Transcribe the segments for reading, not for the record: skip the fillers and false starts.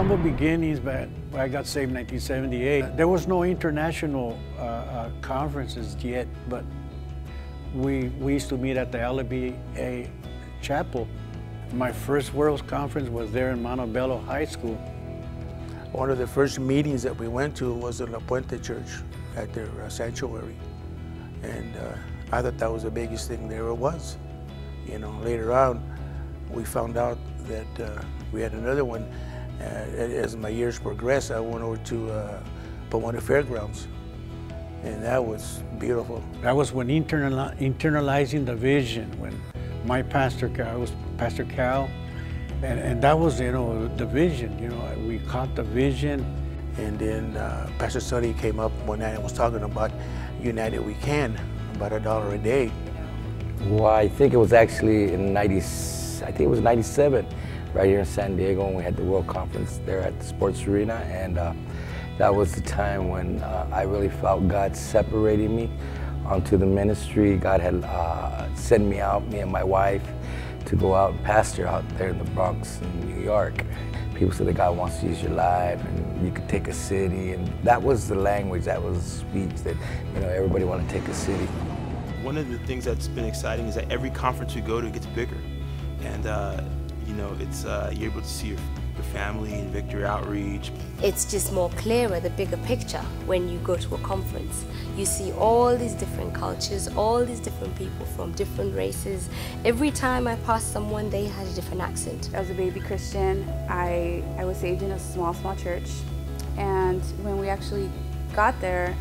humble beginnings, but I got saved in 1978. There was no international conferences yet, but we used to meet at the LBA chapel. My first World's Conference was there in Montebello High School. One of the first meetings that we went to was in La Puente Church at their sanctuary. And I thought that was the biggest thing there was. You know, later on, we found out that we had another one. As my years progressed, I went over to Pomona Fairgrounds, and that was beautiful. That was when internalizing the vision, when my pastor, I was Pastor Cal, and that was, you know, the vision. You know, we caught the vision. And then Pastor Sonny came up one night and was talking about United We Can, about $1 a day. Well, I think it was actually in '97, right here in San Diego, when we had the World Conference there at the Sports Arena, and that was the time when I really felt God separating me onto the ministry. God had sent me out, me and my wife, to go out and pastor out there in the Bronx in New York. People said that God wants to use your life, and you could take a city, and that was the language, that was the speech that, you know, everybody wanted to take a city. One of the things that's been exciting is that every conference we go to gets bigger, and you know, it's you're able to see your family in Victory Outreach. It's just more clearer, the bigger picture, when you go to a conference. You see all these different cultures, all these different people from different races. Every time I passed someone, they had a different accent. As a baby Christian, I was saved in a small church. And when we actually got there,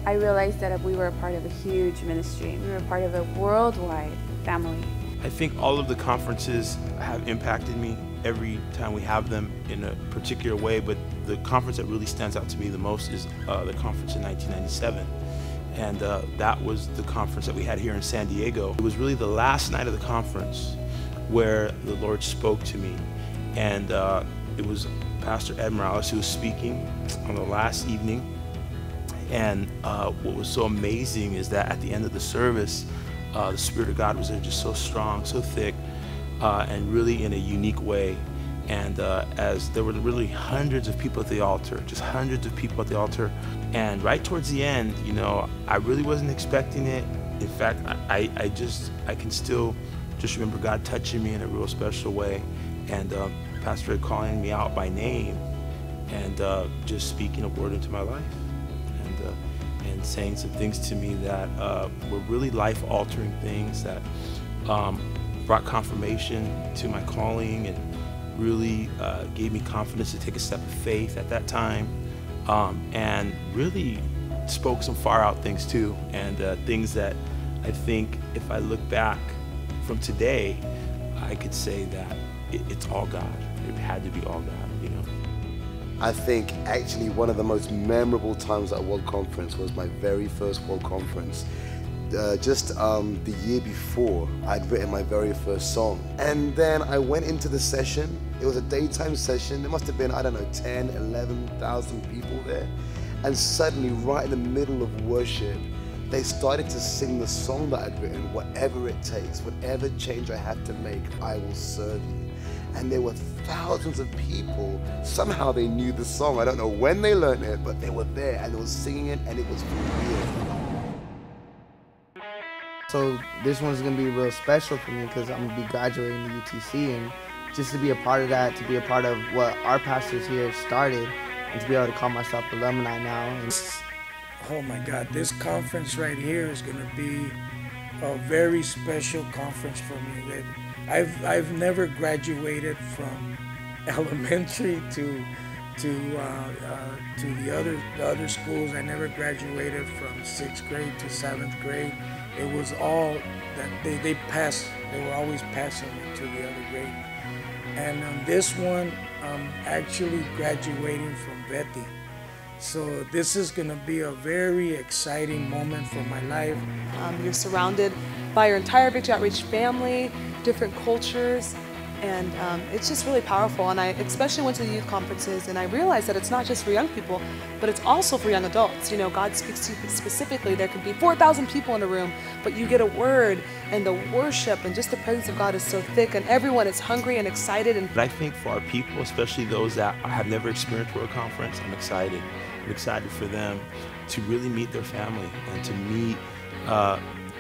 I realized that we were a part of a huge ministry. We were a part of a worldwide family. I think all of the conferences have impacted me every time we have them in a particular way, but the conference that really stands out to me the most is the conference in 1997. And that was the conference that we had here in San Diego. It was really the last night of the conference where the Lord spoke to me. And it was Pastor Ed Morales who was speaking on the last evening. And what was so amazing is that at the end of the service, the Spirit of God was there just so strong, so thick, and really in a unique way. And as there were really hundreds of people at the altar, just hundreds of people at the altar. And right towards the end, you know, I really wasn't expecting it. In fact, I can still just remember God touching me in a real special way, and Pastor Ed calling me out by name, and just speaking a word into my life, and saying some things to me that were really life-altering things that brought confirmation to my calling, and really gave me confidence to take a step of faith at that time, and really spoke some far-out things too, and things that I think if I look back from today, I could say that it's all God. It had to be all God, you know. I think actually one of the most memorable times at a World Conference was my very first World Conference. Just the year before, I'd written my very first song. And then I went into the session. It was a daytime session. There must have been, I don't know, 10, 11,000 people there. And suddenly, right in the middle of worship, they started to sing the song that I'd written, whatever it takes, whatever change I have to make, I will serve you. And there were thousands of people. Somehow they knew the song. I don't know when they learned it, but they were there and they were singing it, and it was for real. So this one's gonna be real special for me because I'm gonna be graduating to UTC, and just to be a part of that, to be a part of what our pastors here started, and to be able to call myself alumni now. And oh my God, this conference right here is gonna be a very special conference for me. I've never graduated from elementary to the other schools. I never graduated from 6th grade to 7th grade. It was all that they passed. They were always passing me to the other grade. And on this one, I'm actually graduating from Betty. So this is going to be a very exciting moment for my life. You're surrounded by your entire Victory Outreach family, different cultures, And it's just really powerful. And I especially went to the youth conferences, and I realized that it's not just for young people, but it's also for young adults. You know, God speaks to you specifically. There could be 4,000 people in a room, but you get a word, and the worship and just the presence of God is so thick, and everyone is hungry and excited. And I think for our people, especially those that have never experienced World Conference, I'm excited. I'm excited for them to really meet their family and to meet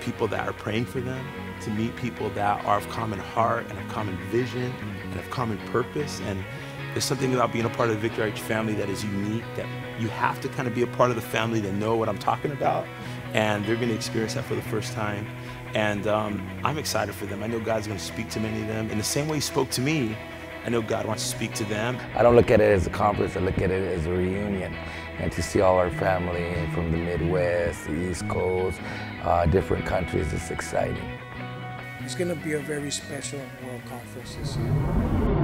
people that are praying for them, to meet people that are of common heart and of common vision and of common purpose. And there's something about being a part of the Victory Outreach family that is unique, that you have to kind of be a part of the family to know what I'm talking about. And they're going to experience that for the first time. And I'm excited for them. I know God's going to speak to many of them. In the same way He spoke to me, I know God wants to speak to them. I don't look at it as a conference, I look at it as a reunion. And to see all our family from the Midwest, the East Coast, different countries, it's exciting. It's going to be a very special World Conference this year.